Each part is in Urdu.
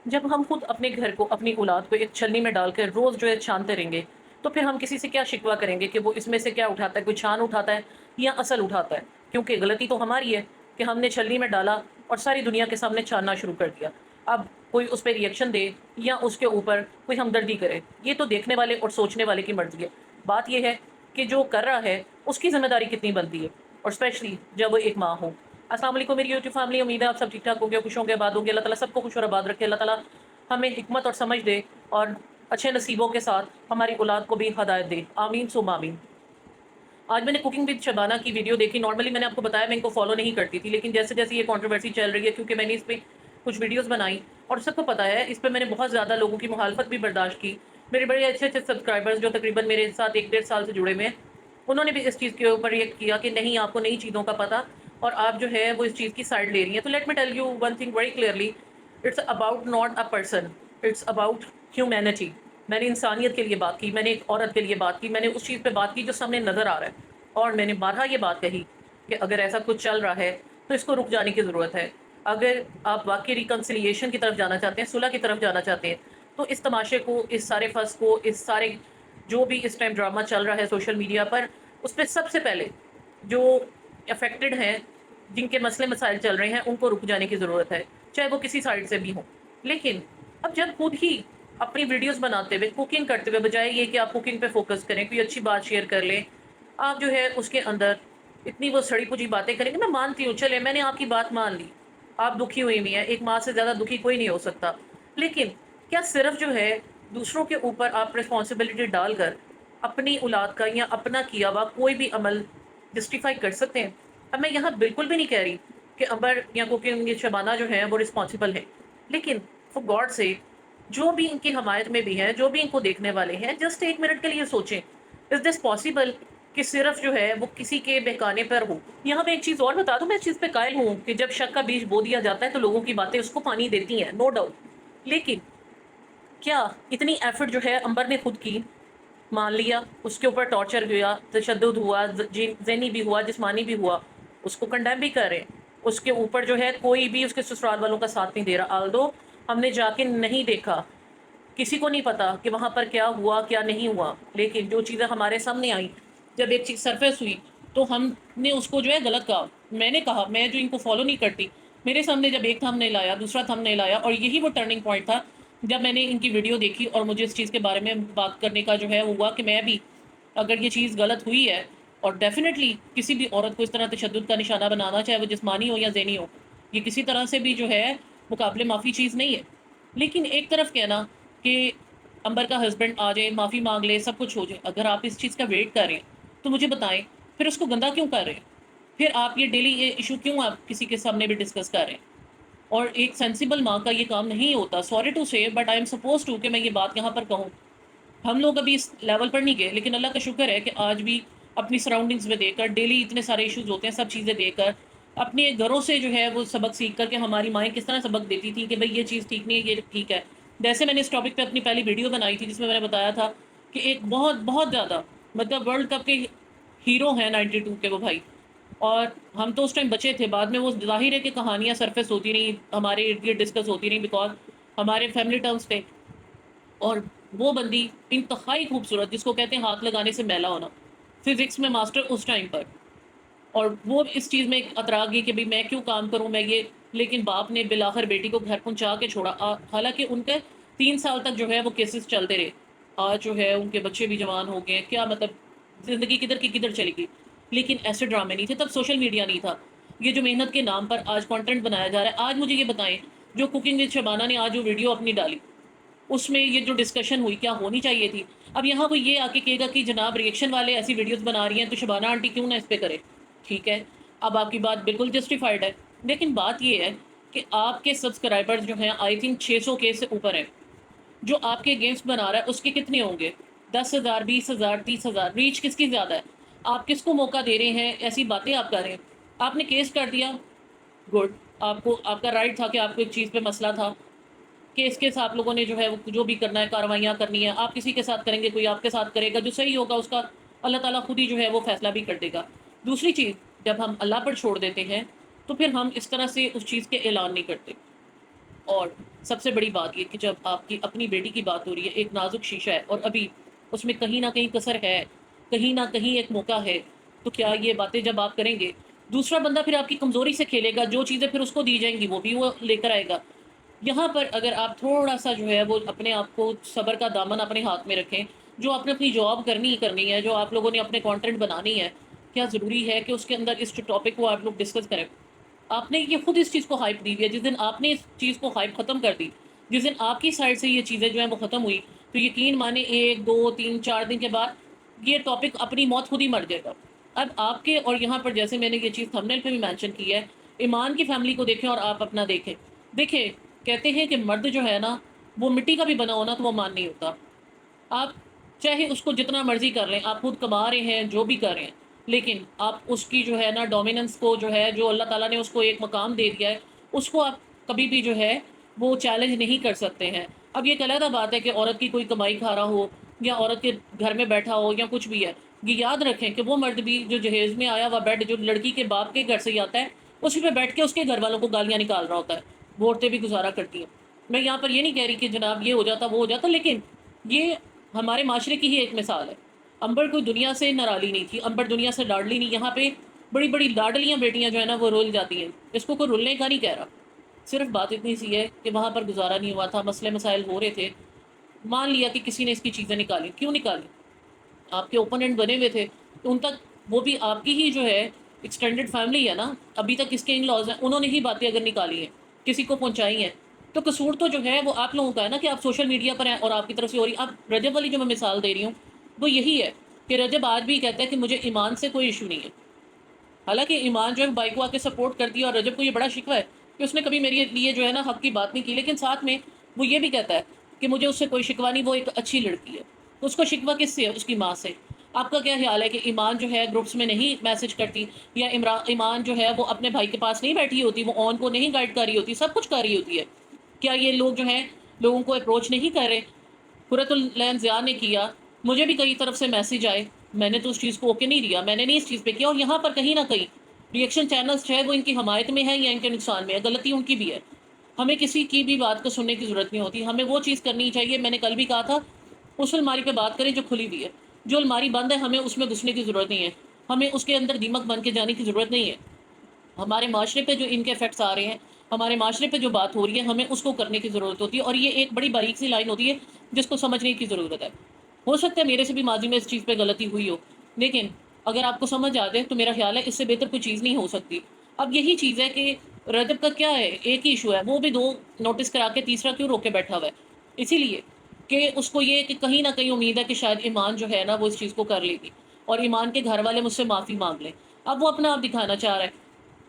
جب ہم خود اپنے گھر کو، اپنی اولاد کو ایک چھلنی میں ڈال کر روز جو ہے چھانتے رہیں گے، تو پھر ہم کسی سے کیا شکوہ کریں گے کہ وہ اس میں سے کیا اٹھاتا ہے، کوئی چھان اٹھاتا ہے یا اصل اٹھاتا ہے؟ کیونکہ غلطی تو ہماری ہے کہ ہم نے چھلنی میں ڈالا اور ساری دنیا کے سامنے چھاننا شروع کر دیا۔ اب کوئی اس پہ ریئیکشن دے یا اس کے اوپر کوئی ہمدردی کرے، یہ تو دیکھنے والے اور سوچنے والے کی مرضی ہے۔ بات یہ ہے کہ جو کر رہا ہے اس کی ذمہ داری کتنی بنتی ہے، اور اسپیشلی جب وہ ایک ماں ہو۔ السلام علیکم میری یوٹیوب فیملی، امید ہے آپ سب ٹھیک ٹھاک ہوں گے، خوش ہوں گے، آباد ہوں گے۔ اللہ تعالیٰ سب کو خوش اور آباد رکھے۔ اللہ تعالیٰ ہمیں حکمت اور سمجھ دے اور اچھے نصیبوں کے ساتھ ہماری اولاد کو بھی ہدایت دے، آمین ثم آمین۔ آج میں نے کوکنگ وتھ شبانہ کی ویڈیو دیکھی۔ نارملی میں نے آپ کو بتایا میں ان کو فالو نہیں کرتی تھی، لیکن جیسے جیسے یہ کنٹروورسی چل رہی ہے، کیونکہ میں نے اس پہ کچھ ویڈیوز بنائی اور سب کو پتا ہے اس پہ میں نے بہت زیادہ لوگوں کی مخالفت بھی برداشت کی۔ میرے بڑے اچھے اچھے سبسکرائبرز جو تقریباً میرے ساتھ 1 ڈیڑھ سال سے جڑے ہوئے ہیں، انہوں نے بھی اس چیز کے اوپر ریئیکٹ کیا کہ نہیں، آپ کو نئی چیزوں کا پتہ اور آپ جو ہے وہ اس چیز کی سائڈ لے رہی ہیں۔ تو let me tell you one thing very clearly, it's about not a person, it's about humanity. میں نے انسانیت کے لیے بات کی، میں نے ایک عورت کے لیے بات کی، میں نے اس چیز پہ بات کی جو سامنے نظر آ رہا ہے، اور میں نے بارہا یہ بات کہی کہ اگر ایسا کچھ چل رہا ہے تو اس کو رک جانے کی ضرورت ہے۔ اگر آپ واقعی ریکنسیلیشن کی طرف جانا چاہتے ہیں، صلح کی طرف جانا چاہتے ہیں، تو اس تماشے کو، اس سارے فس کو، اس سارے جو بھی اس ٹائم ڈرامہ چل رہا ہے سوشل میڈیا پر، اس پہ سب سے پہلے جو افیکٹڈ ہیں، جن کے مسئلے مسائل چل رہے ہیں، ان کو رک جانے کی ضرورت ہے، چاہے وہ کسی سائڈ سے بھی ہوں۔ لیکن اب جب خود ہی اپنی ویڈیوز بناتے ہوئے، کوکنگ کرتے ہوئے، بجائے یہ کہ آپ کوکنگ پہ فوکس کریں، کوئی اچھی بات شیئر کر لیں، آپ جو ہے اس کے اندر اتنی وہ سڑی پوچھی باتیں کریں گے۔ میں مانتی ہوں، چلے میں نے آپ کی بات مان لی، آپ دکھی ہوئی ہوئی ہیں، ایک ماں سے زیادہ دکھی کوئی نہیں ہو سکتا، لیکن کیا صرف جو ہے دوسروں کے اوپر آپ ریسپانسبلٹی ڈال کر اپنی اولاد کا یا اپنا کیا ہوا کوئی بھی عمل جسٹیفائی کر سکتے ہیں؟ اب میں یہاں بالکل بھی نہیں کہہ رہی کہ امبر یا کوکنگ شبانہ جو ہے وہ رسپانسبل ہے، لیکن فور گاڈ سے جو بھی ان کی حمایت میں بھی ہے، جو بھی ان کو دیکھنے والے ہیں، جسٹ 1 منٹ کے لیے سوچیں، از دس پاسبل کہ صرف جو ہے وہ کسی کے بہکانے پر ہو؟ یہاں میں ایک چیز اور بتا دوں، میں اس چیز پہ قائل ہوں کہ جب شک کا بیج بو دیا جاتا ہے تو لوگوں کی باتیں اس کو پانی دیتی ہیں، نو ڈاؤٹ، لیکن کیا اتنی ایفرٹ جو ہے امبر نے خود کی؟ مان لیا اس کے اوپر ٹارچر ہوا، تشدد ہوا، ذہنی بھی ہوا، جسمانی بھی ہوا، اس کو کنڈیم بھی کر رہے ہیں، اس کے اوپر جو ہے کوئی بھی اس کے سسرال والوں کا ساتھ نہیں دے رہا، آلدو ہم نے جا کے نہیں دیکھا، کسی کو نہیں پتا کہ وہاں پر کیا ہوا کیا نہیں ہوا، لیکن جو چیزیں ہمارے سامنے آئیں، جب ایک چیز سرفیس ہوئی تو ہم نے اس کو جو ہے غلط کہا۔ میں نے کہا، میں جو ان کو فالو نہیں کرتی، میرے سامنے جب ایک تھم نہیں لایا، دوسرا تھم نہیں لایا، اور یہی وہ ٹرننگ پوائنٹ تھا جب میں نے ان کی ویڈیو دیکھی اور مجھے اس چیز کے بارے میں بات کرنے کا جو ہے ہوا کہ میں بھی، اگر یہ چیز غلط ہوئی ہے، اور ڈیفینیٹلی کسی بھی عورت کو اس طرح تشدد کا نشانہ بنانا، چاہے وہ جسمانی ہو یا ذہنی ہو، یہ کسی طرح سے بھی جو ہے مقابلے معافی چیز نہیں ہے۔ لیکن ایک طرف کہنا کہ امبر کا ہسبینڈ آ جائے، معافی مانگ لے، سب کچھ ہو جائے، اگر آپ اس چیز کا ویٹ کر رہے ہیں تو مجھے بتائیں پھر اس کو گندا کیوں کر رہے ہیں؟ پھر آپ یہ ڈیلی یہ ایشو کیوں آپ کسی کے سامنے بھی ڈسکس کر رہے ہیں؟ اور ایک سینسیبل ماں کا یہ کام نہیں ہوتا، sorry to say, but I am suppose to کہ میں یہ بات یہاں پر کہوں۔ ہم لوگ ابھی اس لیول پر نہیں گئے، لیکن اللہ کا شکر ہے کہ آج بھی اپنی سراؤنڈنگز میں دیکھ کر، ڈیلی اتنے سارے ایشوز ہوتے ہیں، سب چیزیں دیکھ کر، اپنے گھروں سے جو ہے وہ سبق سیکھ کر، کہ ہماری مائیں کس طرح سبق دیتی تھی کہ بھئی یہ چیز ٹھیک نہیں ہے، یہ ٹھیک ہے۔ جیسے میں نے اس ٹاپک پہ اپنی پہلی ویڈیو بنائی تھی، جس میں میں نے بتایا تھا کہ ایک بہت بہت زیادہ، مطلب ورلڈ کپ کے ہیرو ہیں 92 کے وہ بھائی، اور ہم تو اس ٹائم بچے تھے، بعد میں وہ ظاہر ہے کہ کہانیاں سرفیس ہوتی رہی، ہمارے ارد گرد ڈسکس ہوتی رہی، بیکاز ہمارے فیملی ٹرمز تھے۔ اور وہ بندی انتہائی خوبصورت، جس کو کہتے ہیں ہاتھ لگانے سے میلا ہونا، فزکس میں ماسٹر اس ٹائم پر، اور وہ اس چیز میں اترا گئی کہ بھئی میں کیوں کام کروں میں یہ، لیکن باپ نے بالآخر بیٹی کو گھر پہنچا کے چھوڑا، حالانکہ ان کے 3 سال تک جو ہے وہ کیسز چلتے رہے۔ آج جو ہے ان کے بچے بھی جوان ہو گئے، کیا مطلب زندگی کدھر کی کدھر چلی گئی۔ لیکن ایسے ڈرامے نہیں تھے تب، سوشل میڈیا نہیں تھا، یہ جو محنت کے نام پر آج کنٹینٹ بنایا جا رہا ہے۔ آج مجھے یہ بتائیں، جو کوکنگ وتھ شبانہ نے آج جو ویڈیو اپنی ڈالی، اس میں یہ جو ڈسکشن ہوئی، کیا ہونی چاہیے تھی؟ اب یہاں وہ یہ آ کے کہے گا کہ جناب ریئیکشن والے ایسی ویڈیوز بنا رہی ہیں تو شبانہ آنٹی کیوں نہ اس پہ کرے؟ ٹھیک ہے، اب آپ کی بات بالکل جسٹیفائڈ ہے، لیکن بات یہ ہے کہ آپ کے سبسکرائبر جو ہیں آئی تھنک 600 کے سے اوپر ہیں، جو آپ کے اگینسٹ بنا رہا ہے اس کے کتنے ہوں گے؟ 10,000، 20,000، 30,000؟ ریچ کس کی زیادہ ہے؟ آپ کس کو موقع دے رہے ہیں؟ ایسی باتیں آپ کر رہے ہیں۔ آپ نے کیس کر دیا، گڈ، آپ کو آپ کا رائٹ تھا کہ آپ کو ایک چیز پہ مسئلہ تھا، کیس آپ لوگوں نے جو ہے وہ جو بھی کرنا ہے، کارروائیاں کرنی ہے، آپ کسی کے ساتھ کریں گے، کوئی آپ کے ساتھ کرے گا، جو صحیح ہوگا اس کا اللہ تعالیٰ خود ہی جو ہے وہ فیصلہ بھی کر دے گا۔ دوسری چیز، جب ہم اللہ پر چھوڑ دیتے ہیں تو پھر ہم اس طرح سے اس چیز کے اعلان نہیں کرتے۔ اور سب سے بڑی بات یہ کہ جب آپ کی اپنی بیٹی کی بات ہو رہی ہے، ایک نازک شیشہ ہے اور ابھی اس میں کہیں نہ کہیں کسر ہے، کہیں نہ کہیں ایک موقع ہے، تو کیا یہ باتیں جب آپ کریں گے، دوسرا بندہ پھر آپ کی کمزوری سے کھیلے گا، جو چیزیں پھر اس کو دی جائیں گی وہ بھی وہ لے کر آئے گا۔ یہاں پر اگر آپ تھوڑا سا جو ہے وہ اپنے آپ کو صبر کا دامن اپنے ہاتھ میں رکھیں، جو آپ نے اپنی جاب کرنی ہی کرنی ہے، جو آپ لوگوں نے اپنے کانٹینٹ بنانی ہے، کیا ضروری ہے کہ اس کے اندر اس ٹاپک کو آپ لوگ ڈسکس کریں؟ آپ نے یہ خود اس چیز کو ہائپ دی ہوئی ہے، جس دن آپ نے اس چیز کو ہائپ ختم کر دی، جس دن آپ کی سائڈ سے یہ چیزیں جو ہیں وہ ختم ہوئی، تو یقین مانے 1 2 3 4 دن کے بعد یہ ٹاپک اپنی موت خود ہی مر جائے گا۔ اب آپ کے اور یہاں پر جیسے میں نے یہ چیز تھمبنیل پہ بھی مینشن کی ہے، ایمان کی فیملی کو دیکھیں اور آپ اپنا دیکھیں۔ دیکھیں، کہتے ہیں کہ مرد جو ہے نا وہ مٹی کا بھی بنا ہونا تو وہ مان نہیں ہوتا۔ آپ چاہے اس کو جتنا مرضی کر لیں، آپ خود کما رہے ہیں جو بھی کر رہے ہیں، لیکن آپ اس کی جو ہے نا ڈومیننس کو جو ہے، جو اللہ تعالیٰ نے اس کو ایک مقام دے دیا ہے، اس کو آپ کبھی بھی جو ہے وہ چیلنج نہیں کر سکتے ہیں۔ اب یہ ایک علیحدہ بات ہے کہ عورت کی کوئی کمائی کھا رہا ہو یا عورت کے گھر میں بیٹھا ہو یا کچھ بھی ہے، یہ یاد رکھیں کہ وہ مرد بھی جو جہیز میں آیا ہوا بیڈ جو لڑکی کے باپ کے گھر سے ہی آتا ہے، اسی پہ بیٹھ کے اس کے گھر والوں کو گالیاں نکال رہا ہوتا ہے، وہ عورتیں بھی گزارا کرتی ہیں۔ میں یہاں پر یہ نہیں کہہ رہی کہ جناب یہ ہو جاتا وہ ہو جاتا، لیکن یہ ہمارے معاشرے کی ہی ایک مثال ہے۔ امبر کوئی دنیا سے نرالی نہیں تھی، امبر دنیا سے لاڈلی نہیں، یہاں پہ بڑی بڑی لاڈلیاں بیٹیاں جو ہے نا وہ رول جاتی ہیں، اس کو کوئی رولنے کا نہیں کہہ رہا، صرف بات اتنی سی ہے کہ وہاں پر گزارا نہیں ہوا تھا، مسئلے مسائل ہو رہے تھے، مان لیا کہ کسی نے اس کی چیزیں نکالی، کیوں نکالی؟ آپ کے اوپوننٹ بنے ہوئے تھے تو ان تک وہ بھی آپ کی ہی جو ہے ایکسٹینڈڈ فیملی ہے نا، ابھی تک اس کے ان لاز ہیں، انہوں نے ہی باتیں اگر نکالی ہیں، کسی کو پہنچائی ہیں، تو قصور تو جو ہے وہ آپ لوگوں کا ہے نا کہ آپ سوشل میڈیا پر ہیں اور آپ کی طرف سے ہو رہی۔ اب رجب والی جو میں مثال دے رہی ہوں وہ یہی ہے کہ رجب آج بھی کہتا ہے کہ مجھے ایمان سے کوئی ایشو نہیں ہے، حالانکہ ایمان جو ہے بائی کو آ کے سپورٹ کرتی ہے، اور رجب کو یہ بڑا شکوہ ہے کہ اس نے کبھی میرے لیے جو ہے نا حق کی بات نہیں کی، لیکن ساتھ میں وہ یہ بھی کہتا ہے کہ مجھے اس سے کوئی شکوہ نہیں، وہ ایک اچھی لڑکی ہے۔ تو اس کو شکوہ کس سے ہے؟ اس کی ماں سے۔ آپ کا کیا خیال ہے کہ ایمان جو ہے گروپس میں نہیں میسج کرتی، یا ایمان جو ہے وہ اپنے بھائی کے پاس نہیں بیٹھی ہوتی، وہ اون کو نہیں گائیڈ کر رہی ہوتی، سب کچھ کر رہی ہوتی ہے؟ کیا یہ لوگ جو ہیں لوگوں کو اپروچ نہیں کر رہے؟ قرۃ العین ضیاء نے کیا، مجھے بھی کئی طرف سے میسج آئے، میں نے تو اس چیز کو اوکے نہیں دیا، میں نے نہیں اس چیز پہ کیا، اور یہاں پر کہیں نہ کہیں ریئیکشن چینلز جو ہے وہ ان کی حمایت میں ہے یا ان کے نقصان میں ہے، غلطی ان کی بھی ہے۔ ہمیں کسی کی بھی بات کو سننے کی ضرورت نہیں ہوتی، ہمیں وہ چیز کرنی چاہیے، میں نے کل بھی کہا تھا، اس الماری پہ بات کریں جو کھلی ہوئی ہے، جو الماری بند ہے ہمیں اس میں گھسنے کی ضرورت نہیں ہے، ہمیں اس کے اندر دیمک بن کے جانے کی ضرورت نہیں ہے۔ ہمارے معاشرے پہ جو ان کے افیکٹس آ رہے ہیں، ہمارے معاشرے پہ جو بات ہو رہی ہے، ہمیں اس کو کرنے کی ضرورت ہوتی ہے، اور یہ ایک بڑی باریک سی لائن ہوتی ہے جس کو سمجھنے کی ضرورت ہے۔ ہو سکتا ہے میرے سے بھی ماضی میں اس چیز پہ غلطی ہوئی ہو، لیکن اگر آپ کو سمجھ آ جائے تو میرا خیال ہے اس سے بہتر کوئی چیز نہیں ہو سکتی۔ اب یہی چیز ہے کہ رجب کا کیا ہے، ایک ہی ایشو ہے، وہ بھی 2 نوٹس کرا کے تیسرا کیوں روک کے بیٹھا ہوا ہے؟ اسی لیے کہ اس کو یہ کہ کہیں نہ کہیں امید ہے کہ شاید ایمان جو ہے نا وہ اس چیز کو کر لے گی، اور ایمان کے گھر والے مجھ سے معافی مانگ لیں۔ اب وہ اپنا آپ دکھانا چاہ رہا ہے،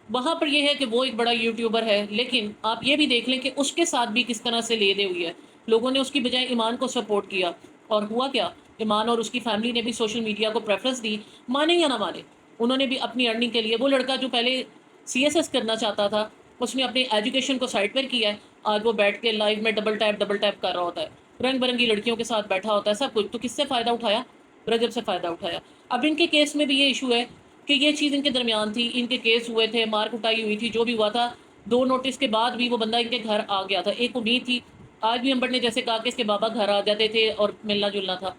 وہاں پر یہ ہے کہ وہ ایک بڑا یوٹیوبر ہے، لیکن آپ یہ بھی دیکھ لیں کہ اس کے ساتھ بھی کس طرح سے لے دے ہوئی ہے، لوگوں نے اس کی بجائے ایمان کو سپورٹ کیا، اور ہوا کیا؟ ایمان اور اس کی فیملی نے بھی سوشل میڈیا کو پریفرنس دی، مانے یا نہ مانے، انہوں نے بھی اپنی ارننگ کے لیے، وہ لڑکا جو پہلے CSS کرنا چاہتا تھا، اس نے اپنی ایجوکیشن کو سائڈ پر کیا ہے، آج وہ بیٹھ کے لائیو میں ڈبل ٹیپ کر رہا ہوتا ہے، رنگ برنگی لڑکیوں کے ساتھ بیٹھا ہوتا ہے، سب کچھ، تو کس سے فائدہ اٹھایا؟ رجب سے فائدہ اٹھایا۔ اب ان کے کیس میں بھی یہ ایشو ہے کہ یہ چیز ان کے درمیان تھی، ان کے کیس ہوئے تھے، مار کٹائی ہوئی تھی، جو بھی ہوا تھا، 2 نوٹس کے بعد بھی وہ بندہ ان کے گھر آ گیا تھا، ایک امید تھی۔ آج بھی امبر نے جیسے کہا کہ اس کے بابا گھر آ جاتے تھے اور ملنا جلنا تھا،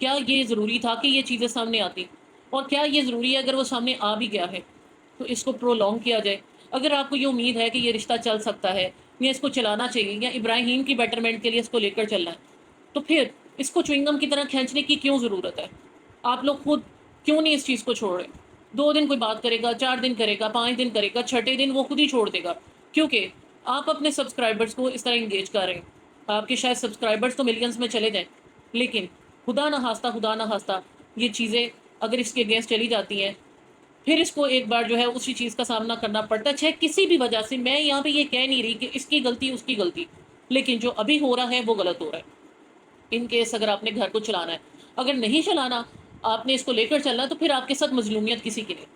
کیا یہ ضروری تھا کہ یہ چیزیں سامنے آتی؟ اور کیا یہ ضروری ہے اگر وہ سامنے آ بھی گیا ہے تو اس کو پرولونگ کیا جائے؟ اگر آپ کو یہ امید ہے کہ یہ رشتہ چل سکتا ہے، یا اس کو چلانا چاہیے، یا ابراہیم کی بیٹرمنٹ کے لیے اس کو لے کر چلنا ہے، تو پھر اس کو چوئنگم کی طرح کھینچنے کی کیوں ضرورت ہے؟ آپ لوگ خود کیوں نہیں اس چیز کو چھوڑ رہے؟ 2 دن کوئی بات کرے گا، 4 دن کرے گا، 5 دن کرے گا، چھٹے دن وہ خود ہی چھوڑ دے گا، کیونکہ آپ اپنے سبسکرائبرز کو اس طرح انگیج کر رہے ہیں۔ آپ کے شاید سبسکرائبرز تو ملینز میں چلے جائیں، لیکن خدا نہ خواستہ یہ چیزیں اگر اس کے اگینسٹ چلی جاتی ہیں، پھر اس کو ایک بار جو ہے اسی چیز کا سامنا کرنا پڑتا ہے، چاہے کسی بھی وجہ سے۔ میں یہاں پہ یہ کہہ نہیں رہی کہ اس کی غلطی اس کی غلطی، لیکن جو ابھی ہو رہا ہے وہ غلط ہو رہا ہے۔ ان کیس اگر آپ نے گھر کو چلانا ہے، اگر نہیں چلانا، آپ نے اس کو لے کر چلنا، تو پھر آپ کے ساتھ مظلومیت کسی کی نہیں۔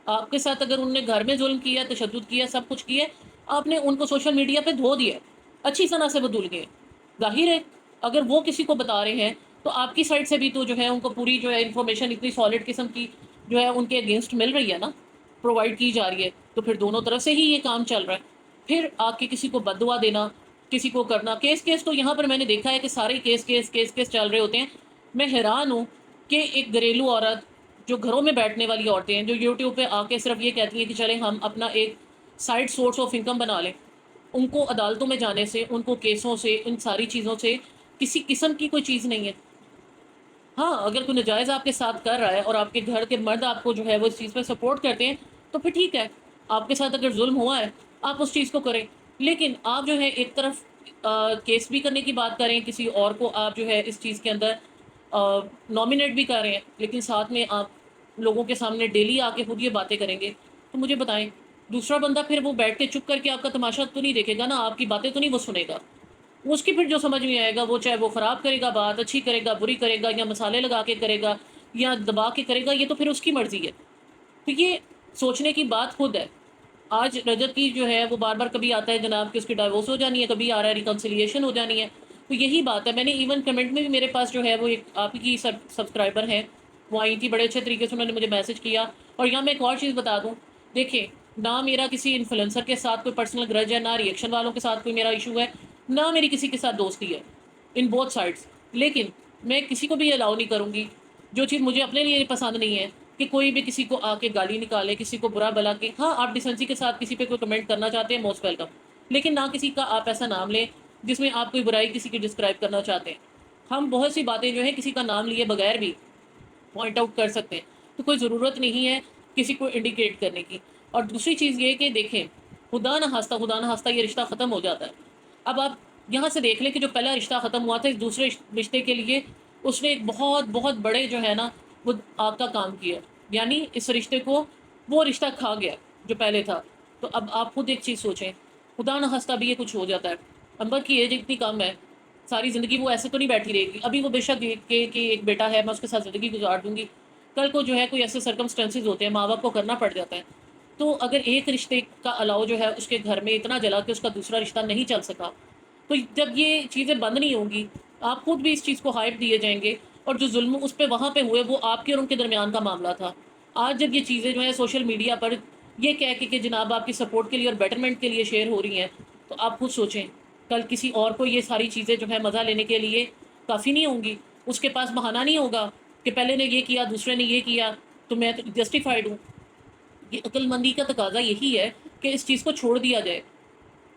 آپ کے ساتھ اگر ان نے گھر میں ظلم کیا، تشدد کیا، سب کچھ کیا، آپ نے ان کو سوشل میڈیا پہ دھو دیا، اچھی طرح سے وہ دھل گئے۔ ظاہر ہے اگر وہ کسی کو بتا رہے ہیں تو آپ کی سائڈ سے بھی تو جو ہے ان کو پوری جو ہے انفارمیشن اتنی سالڈ قسم کی جو ہے ان کے اگینسٹ مل رہی ہے نا، پرووائڈ کی جا رہی ہے، تو پھر دونوں طرف سے ہی یہ کام چل رہا ہے۔ پھر آ کے کسی کو بد دعا دینا، کسی کو کرنا کیس تو یہاں پر میں نے دیکھا ہے کہ سارے کیس چل رہے ہوتے ہیں. میں حیران ہوں کہ ایک گھریلو عورت جو گھروں میں بیٹھنے والی عورتیں ہیں جو یوٹیوب پہ آ کے صرف یہ کہتی ہیں کہ چلیں ہم اپنا ایک سائڈ سورس آف انکم بنا لیں، ان کو عدالتوں میں جانے سے، ان کو کیسوں سے، ان ساری چیزوں سے کسی قسم کی کوئی چیز نہیں ہے. ہاں اگر کوئی نجائز آپ کے ساتھ کر رہا ہے اور آپ کے گھر کے مرد آپ کو جو ہے وہ اس چیز پہ سپورٹ کرتے ہیں تو پھر ٹھیک ہے، آپ کے ساتھ اگر ظلم ہوا ہے آپ اس چیز کو کریں. لیکن آپ جو ہے ایک طرف کیس بھی کرنے کی بات کریں، کسی اور کو آپ جو ہے اس چیز کے اندر نامینیٹ بھی کر رہے ہیں، لیکن ساتھ میں آپ لوگوں کے سامنے ڈیلی آ کے خود یہ باتیں کریں گے، تو مجھے بتائیں دوسرا بندہ پھر وہ بیٹھ کے چپ کر کے آپ کا تماشا تو نہیں دیکھے گا نا، آپ کی باتیں تو نہیں وہ سنے گا. اس کی پھر جو سمجھ میں آئے گا وہ چاہے وہ خراب کرے گا بات، اچھی کرے گا، بری کرے گا، یا مسالے لگا کے کرے گا یا دبا کے کرے گا، یہ تو پھر اس کی مرضی ہے. تو یہ سوچنے کی بات خود ہے. آج رجت کی جو ہے وہ بار بار کبھی آتا ہے جناب کہ اس کی ڈائیورس ہو جانی ہے، کبھی آ رہا ہے ریکنسیلیشن ہو جانی ہے. تو یہی بات ہے. میں نے ایون کمنٹ میں بھی میرے پاس جو ہے وہ ایک آپ کی سبسکرائبر ہیں وہ آئی تھی، بڑے اچھے طریقے سے انہوں نے مجھے میسج کیا. اور یہاں میں ایک اور چیز بتا دوں، دیکھیں نہ میرا کسی انفلوئنسر کے ساتھ کوئی پرسنل گرج ہے، نہ ریئیکشن والوں کے ساتھ کوئی میرا ایشو ہے، نہ میری کسی کے ساتھ دوستی ہے ان بوتھ سائڈس. لیکن میں کسی کو بھی الاؤ نہیں کروں گی، جو چیز مجھے اپنے لیے پسند نہیں ہے کہ کوئی بھی کسی کو آ کے گالی نکالے، کسی کو برا بلا کے. ہاں آپ ڈیسنسی کے ساتھ کسی پہ کوئی کمنٹ کرنا چاہتے ہیں، موسٹ ویلکم، لیکن نہ کسی کا آپ ایسا نام لیں جس میں آپ کوئی برائی کسی کی ڈسکرائب کرنا چاہتے ہیں. ہم بہت سی باتیں جو ہیں کسی کا نام لیے بغیر بھی پوائنٹ آؤٹ کر سکتے ہیں، تو کوئی ضرورت نہیں ہے کسی کو انڈیکیٹ کرنے کی. اور دوسری چیز یہ کہ دیکھیں خدا نہ خواستہ یہ رشتہ ختم ہو جاتا ہے. اب آپ یہاں سے دیکھ لیں کہ جو پہلا رشتہ ختم ہوا تھا، اس دوسرے رشتے کے لیے اس نے ایک بہت بہت بڑے جو ہے نا وہ آگ کا کام کیا، یعنی اس رشتے کو وہ رشتہ کھا گیا جو پہلے تھا. تو اب آپ خود ایک چیز سوچیں، خدا نہ خواستہ بھی یہ کچھ ہو جاتا ہے. امبر کی ایج اتنی کم ہے، ساری زندگی وہ ایسے تو نہیں بیٹھی رہے گی. ابھی وہ بے شک کہ ایک بیٹا ہے، میں اس کے ساتھ زندگی گزار دوں گی، کل کو جو ہے کوئی ایسے سرکمسٹانسز ہوتے ہیں ماں باپ کو کرنا پڑ جاتا ہے. تو اگر ایک رشتے کا الاؤ جو ہے اس کے گھر میں اتنا جلا کہ اس کا دوسرا رشتہ نہیں چل سکا، تو جب یہ چیزیں بند نہیں ہوں گی آپ خود بھی اس چیز کو ہائپ دیے جائیں گے. اور جو ظلم اس پہ وہاں پہ ہوئے وہ آپ کے اور ان کے درمیان کا معاملہ تھا. آج جب یہ چیزیں جو ہیں سوشل میڈیا پر یہ کہہ کے کہ جناب آپ کی سپورٹ کے لیے اور بیٹرمنٹ کے لیے شیئر ہو رہی ہیں، تو آپ خود سوچیں کل کسی اور کو یہ ساری چیزیں جو ہے مزہ لینے کے لیے کافی نہیں ہوں گی. اس کے پاس بہانہ نہیں ہوگا کہ پہلے نے یہ کیا، دوسرے نے یہ کیا، تو میں تو جسٹیفائڈ ہوں. یہ عقل مندی کا تقاضا یہی ہے کہ اس چیز کو چھوڑ دیا جائے.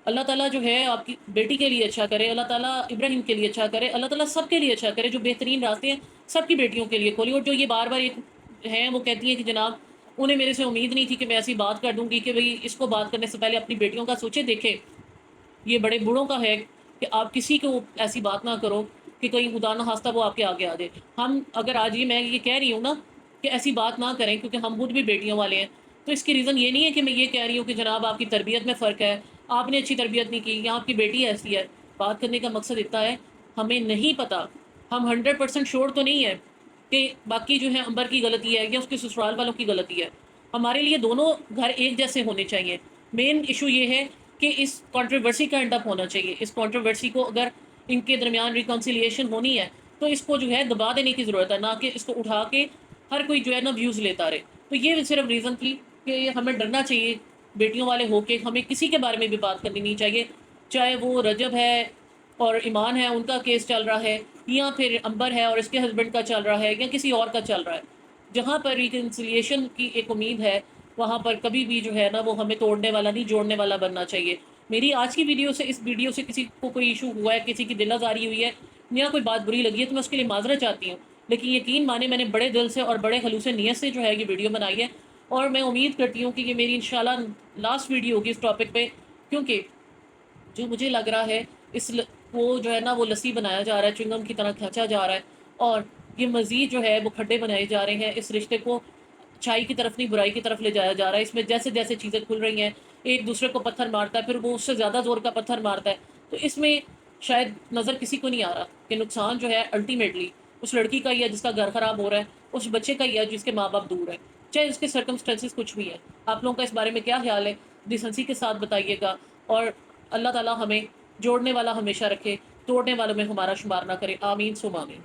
اللہ تعالیٰ جو ہے آپ کی بیٹی کے لیے اچھا کرے، اللہ تعالیٰ ابراہیم کے لیے اچھا کرے، اللہ تعالیٰ سب کے لیے اچھا کرے. جو بہترین راستے ہیں سب کی بیٹیوں کے لیے کھولے. اور جو یہ بار بار ایک ہیں وہ کہتی ہیں کہ جناب انہیں میرے سے امید نہیں تھی کہ میں ایسی بات کر دوں گی، کہ بھئی اس کو بات کرنے سے پہلے اپنی بیٹیوں کا سوچے. دیکھے یہ بڑے بوڑھوں کا ہے کہ آپ کسی کو ایسی بات نہ کرو کہ کہیں خدا نہ خواستہ وہ آپ کے آگے آ جائے. ہم اگر آج میں یہ کہہ رہی ہوں نا کہ ایسی بات نہ کریں کیونکہ ہم خود بھی بیٹیوں والے ہیں، تو اس کی ریزن یہ نہیں ہے کہ میں یہ کہہ رہی ہوں کہ جناب آپ کی تربیت میں فرق ہے، آپ نے اچھی تربیت نہیں کی یا آپ کی بیٹی ایسی ہے. بات کرنے کا مقصد اتنا ہے ہمیں نہیں پتا، ہم 100% شور تو نہیں ہے کہ باقی جو ہے امبر کی غلطی ہے یا اس کے سسرال والوں کی غلطی ہے. ہمارے لیے دونوں گھر ایک جیسے ہونے چاہیے. مین ایشو یہ ہے کہ اس کنٹروورسی کا اینڈ اپ ہونا چاہیے. اس کنٹروورسی کو اگر ان کے درمیان ریکنسیلیشن ہونی ہے تو اس کو جو ہے دبا دینے کی ضرورت ہے، نہ کہ اس کو اٹھا کے ہر کوئی جو ہے نا ویوز لیتا رہے. تو یہ صرف ریزن تھی کہ ہمیں ڈرنا چاہیے بیٹیوں والے ہو کے. ہمیں کسی کے بارے میں بھی بات کرنی نہیں چاہیے، چاہے وہ رجب ہے اور ایمان ہے ان کا کیس چل رہا ہے، یا پھر امبر ہے اور اس کے ہسبینڈ کا چل رہا ہے، یا کسی اور کا چل رہا ہے. جہاں پر ریکنسیلیشن کی ایک امید ہے وہاں پر کبھی بھی جو ہے نا وہ ہمیں توڑنے والا نہیں جوڑنے والا بننا چاہیے. میری آج کی ویڈیو سے، اس ویڈیو سے کسی کو کوئی ایشو ہوا ہے، کسی کی دل آزاری ہوئی ہے یا کوئی بات بری لگی ہے تو میں اس کے لیے معذرت چاہتی ہوں. لیکن یقین مانے میں نے بڑے دل سے اور بڑے خلوص نیت سے جو ہے یہ ویڈیو بنائی ہے، اور میں امید کرتی ہوں کہ یہ میری انشاءاللہ لاسٹ ویڈیو ہوگی اس ٹاپک پہ. کیونکہ جو مجھے لگ رہا ہے وہ جو ہے نا وہ لسی بنایا جا رہا ہے، چنگم کی طرح کھینچا جا رہا ہے، اور یہ مزید جو ہے وہ کھڈے بنائے جا رہے ہیں. اس رشتے کو اچھائی کی طرف نہیں برائی کی طرف لے جایا جا رہا ہے. اس میں جیسے جیسے چیزیں کھل رہی ہیں ایک دوسرے کو پتھر مارتا ہے، پھر وہ اس سے زیادہ زور کا پتھر مارتا ہے. تو اس میں شاید نظر کسی کو نہیں آ رہا کہ نقصان جو ہے الٹیمیٹلی اس لڑکی کا ہی ہے جس کا گھر خراب ہو رہا ہے، اس بچے کا ہی ہے جس کے ماں باپ دور ہیں، چاہے اس کے سرکمسٹانسز کچھ بھی ہیں. آپ لوگوں کا اس بارے میں کیا خیال ہے؟ ڈیسنسی کے ساتھ بتائیے گا. اور اللہ تعالیٰ ہمیں جوڑنے والا ہمیشہ رکھے، توڑنے والوں میں ہمارا شمار نہ کرے. آمین سم آمین.